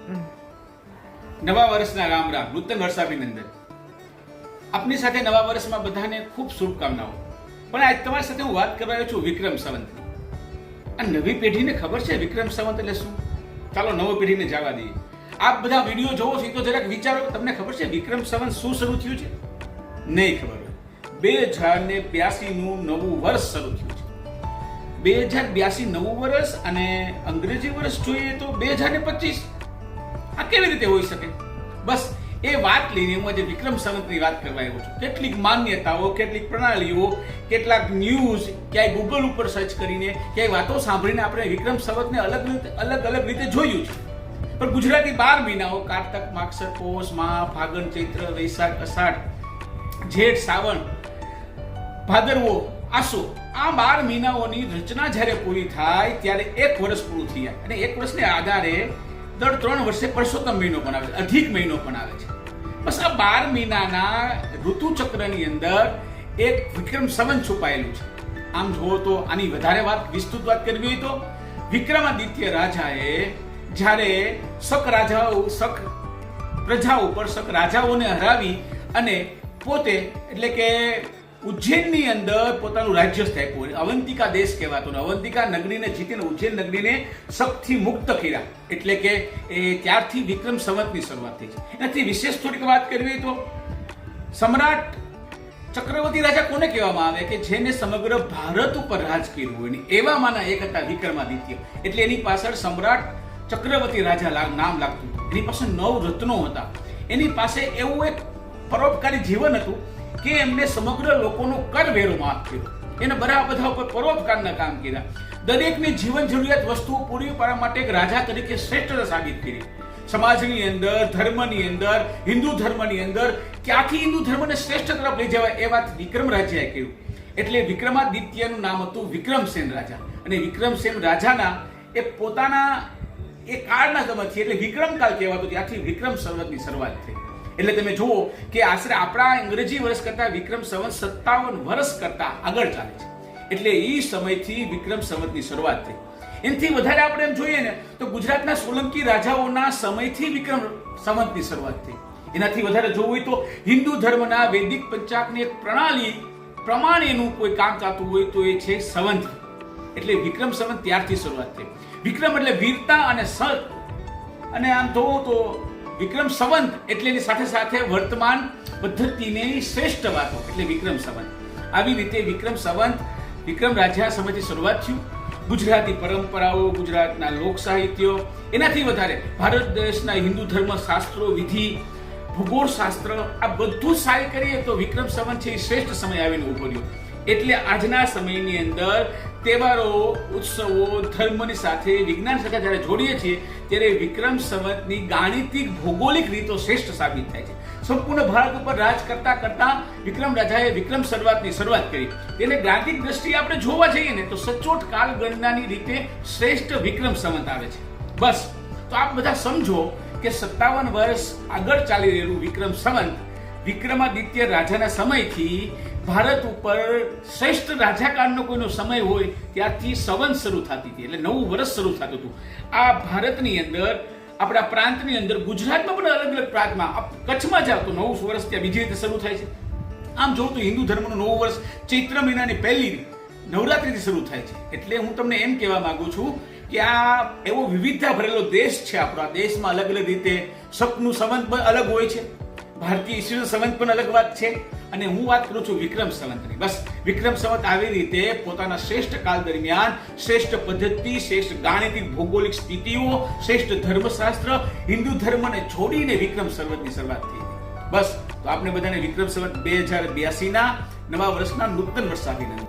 નવા વર્ષના રામ રામ, નૂતન વર્ષાભિનંદન. આપની સાથે નવા વર્ષમાં બધાને ખૂબ શુભકામનાઓ. પણ આજ તમારી સાથે હું વાત કરવા આવ્યો છું વિક્રમ સંવંતની. આ નવી પેઢીને ખબર છે વિક્રમ સંવંત એટલે શું? ચાલો નવી પેઢીને જવા દઈએ. આપ બધા વિડીયો જોવો છો તો જરાક વિચારો, તમને ખબર છે વિક્રમ સંવંત શું શરૂ થયું છે? નહીં ખબર હોય. 2082 નું નવું વર્ષ શરૂ થયું છે. 2082 નવું વર્ષ અને અંગ્રેજી વર્ષ જોઈએ તો 2025. આ કેવી રીતે હોઈ શકે? બસ એ વાત લઈને હું આજે વિક્રમ સંવંતની વાત કરવા આવ્યો છું. કેટલીક માન્યતાઓ, કેટલીક પ્રણાલીઓ, કેટલાક ન્યૂઝ, ક્યાંય ગૂગલ ઉપર સર્ચ કરીને, ક્યાંય વાતો સાંભળીને આપણે વિક્રમ સંવંતને અલગ રીતે જોયું છે. પણ ગુજરાતી 12 મહિનાઓ કારતક, માગસર, પોષ, મા, ફાગણ, ચૈત્ર, વૈશાખ, અષાઢ, જેઠ, શ્રાવણ, ભાદરવો, આસો, આ 12 મહિનાઓની રચના જ્યારે પૂરી થાય ત્યારે એક વર્ષ પૂરું થઈ જાય. અને એક વર્ષને આધારે દર 3 વર્ષે પરસોત્તમ મહિનો પણ આવે છે, અધિક મહિનો પણ આવે છે. બસ આ 12 મહિનાના ઋતુચક્રની અંદર એક વિક્રમ સંવંત છુપાયેલું છે. આમ જુઓ તો આની વધારે વિસ્તૃત વાત કરવી હોય તો વિક્રમાદિત્ય રાજાએ જ્યારે શક રાજાઓને હરાવી અને પોતે એટલે કે ઉજ્જૈનની અંદર પોતાનું રાજ્ય સ્થાપ્યું. અવંતિકા દેશ કહેવાતો. અવંતિકા નગરીને જીતીને ઉજ્જૈન નગરીને શકથી મુક્ત કર્યા. એટલે કે ત્યારથી વિક્રમ સંવંતની શરૂઆત થઈ છે. એનાથી વિશેષ થોડીક વાત કરવી તો સમ્રાટ ચક્રવર્તી રાજા કોને કહેવામાં આવે કે જેને સમગ્ર ભારત ઉપર રાજ કર્યું હોય, એવામાંના એક હતા વિક્રમાદિત્ય. એટલે એની પાછળ સમ્રાટ ચક્રવર્તી રાજા નામ લાગતું. એની પાસે 9 રત્નો હતા. એની પાસે એવું એક પરોપકારી જીવન હતું કે એમને સમગ્ર લોકોનો કરવેરો માફ કર્યો. એને બધા ઉપર પરોપકારના કામ કર્યા. દરેકની જીવન જરૂરિયાત વસ્તુઓ પૂરી પાડવા માટે એક રાજા તરીકે શ્રેષ્ઠતા સાબિત કરી. સમાજની અંદર, ધર્મની અંદર, હિન્દુ ધર્મની અંદર ક્યાંથી હિન્દુ ધર્મને શ્રેષ્ઠ તરફ લઈ જવાય એ વાત વિક્રમ રાજાએ કર્યું. એટલે વિક્રમાદિત્યનું નામ હતું વિક્રમસેન રાજા. અને વિક્રમસેન રાજાના એ પોતાના એ કાળના સમયથી એટલે વિક્રમકાળ કહેવાતો, ત્યાંથી વિક્રમ સંવંતની શરૂઆત થઈ. એટલે તમે જુઓ કે આશરે આપણા અંગ્રેજી વર્ષ કરતા વિક્રમ સંવંત 57 વર્ષ કરતા આગળ ચાલે છે. એટલે એ સમયથી વિક્રમ સંવંતની શરૂઆત થઈ. એનાથી વધારે આપણે એમ જોઈએ ને તો ગુજરાતના સોલંકી રાજાઓના સમયથી વિક્રમ સંવંતની શરૂઆત થઈ. એનાથી વધારે જોવું હોય તો હિન્દુ ધર્મના વૈદિક પંચાંગની એક પ્રણાલી પ્રમાણેનું કોઈ કામ ચાલતું હોય તો એ છે સંવંત. એટલે વિક્રમ સંવંત ત્યારથી શરૂઆત થઈ. વિક્રમ એટલે વીરતા અને સત. અને આમ જોવું તો વિક્રમ સંવંત એટલે એની સાથે સાથે વર્તમાન પદ્ધતિની શ્રેષ્ઠ વાતો એટલે વિક્રમ સંવંત. આવી રીતે વિક્રમ સંવંત વિક્રમ રાજા સમયથી શરૂઆત થયું. ગુજરાતી પરંપરાઓ, ગુજરાતના લોક સાહિત્યો, એનાથી વધારે ભારત દેશના હિન્દુ ધર્મ શાસ્ત્રો, વિધિ, ભૂગોળ શાસ્ત્ર, આ બધું સારી કરીએ તો વિક્રમ સંવંત છે એ શ્રેષ્ઠ સમય આવીને ઉભો રહ્યો. એટલે આજના સમયની અંદર તહેવારો, ઉત્સવો, ધર્મની સાથે, વિજ્ઞાન સાથે જ્યારે જોડીએ છીએ ત્યારે વિક્રમ સંવંતની ગાણિતિક ભૌગોલિક રીતો શ્રેષ્ઠ સાબિત થાય છે. સંપૂર્ણ ભારત ઉપર રાજ કરતા વિક્રમ રાજાએ વિક્રમ સંવંતની શરૂઆત કરી. તેને ગાણિતિક દ્રષ્ટિએ આપણે જોવા જઈએ ને તો સચોટ કાળગણનાની રીતે શ્રેષ્ઠ વિક્રમ સંવંત આવે છે. બસ તો આપ બધા સમજો કે 57 વર્ષ આગળ ચાલી રહેલું વિક્રમ સંવંત વિક્રમાદિત્ય રાજાના સમયથી ભારત ઉપર શ્રેષ્ઠ રાજાકાળનો કોઈનો સમય હોય ત્યારથી સંવંત શરૂ થતી હતી. એટલે નવું વર્ષ શરૂ થતું હતું. આ ભારતની અંદર, આપણા પ્રાંતની અંદર, ગુજરાતમાં પણ અલગ પ્રાંતમાં, કચ્છમાં જાવ તો નવું વર્ષ ત્યાં બીજી રીતે શરૂ થાય છે. આમ જોઉં તો હિન્દુ ધર્મનું નવું વર્ષ ચૈત્ર મહિનાની પહેલી નવરાત્રિથી શરૂ થાય છે. એટલે હું તમને એમ કહેવા માંગુ છું કે આ એવો વિવિધતા ભરેલો દેશ છે આપણો. આ દેશમાં અલગ રીતે શકનું સંવંત પણ અલગ હોય છે, ભારતીય ઈસવીસન સંવંત પણ અલગ વાત છે. અને હું વાત કરું છું વિક્રમ સંવંતની. બસ વિક્રમ સંવંત આવી રીતે પોતાના શ્રેષ્ઠ કાળ દરમિયાન શ્રેષ્ઠ પદ્ધતિ, શ્રેષ્ઠ ગાણિતિક ભૌગોલિક સ્થિતિઓ, શ્રેષ્ઠ ધર્મશાસ્ત્ર, હિન્દુ ધર્મને જોડીને વિક્રમ સંવંતની શરૂઆત થઈ. બસ તો આપણે બધાને વિક્રમ સંવંત 2082 ના નવા વર્ષના નૂતન વર્ષાભિનંદન.